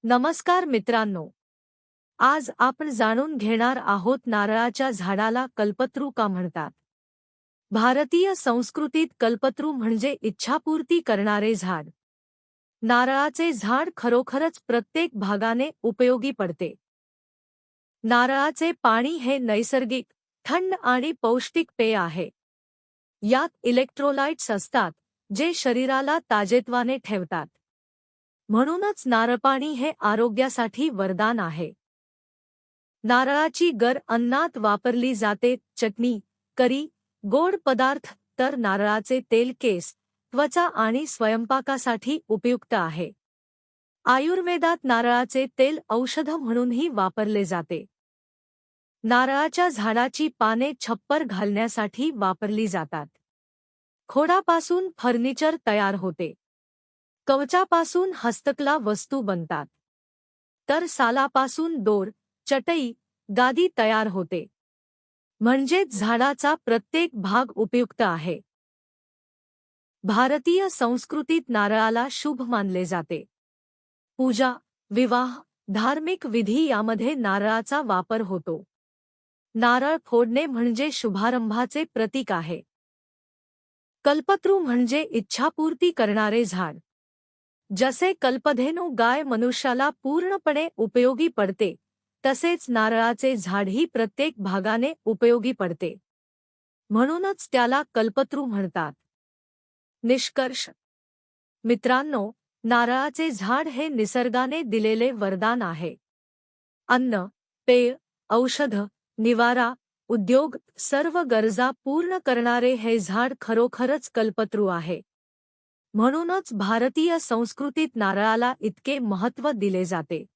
नमस्कार मित्रांनो, आज आपण जाणून घेणार आहोत नारळाच्या झाडाला कल्पतरू का म्हणतात. भारतीय संस्कृतीत कल्पतरू म्हणजे इच्छापूर्ती करणारे झाड. नारळाचे झाड खरोखरच प्रत्येक भागाने उपयोगी पडते. नारळाचे पाणी हे नैसर्गिक, थंड आणि पौष्टिक पेय आहे. यात इलेक्ट्रोलाइट्स असतात, जे शरीराला ताजेतवाने ठेवतात. म्हणूनच नारळपाणी हे आरोग्यासाठी वरदान आहे. नारळाची गर अन्नात वापरली जाते. चटणी, करी, गोड पदार्थ, तर नारळाचे तेल केस, त्वचा आणि स्वयंपाकासाठी उपयुक्त आहे. आयुर्वेदात नारळाचे तेल औषध म्हणूनही वापरले जाते. नारळाच्या झाडाची पाने छप्पर घालण्यासाठी वापरली जातात. खोडापासून फर्निचर तयार होते. कवचापासून हस्तकला वस्तू बनतात. तर सालापासून दोर, चटई, गादी तयार होते. म्हणजेच झाडाचा प्रत्येक भाग उपयुक्त आहे. भारतीय संस्कृतीत नारळाला शुभ मानले जाते. पूजा, विवाह, धार्मिक विधी यामध्ये नारळाचा वापर होतो. नारळ फोडणे म्हणजे शुभारंभाचे प्रतीक आहे. कल्पतरू म्हणजे इच्छापूर्ती करणारे झाड. जसे कल्पधेनू गाय मनुष्याला पूर्णपणे उपयोगी पडते, तसेच नारळाचे झाडही प्रत्येक भागाने उपयोगी पडते. म्हणूनच त्याला कल्पतरू म्हणतात. निष्कर्ष. मित्रांनो, नारळाचे झाड हे निसर्गाने दिलेले वरदान आहे. अन्न, पेय, औषध, निवारा, उद्योग, सर्व गरजा पूर्ण करणारे हे झाड खरोखरच कल्पतरू आहे. म्हणूनच भारतीय संस्कृतीत नारळाला इतके महत्त्व दिले जाते.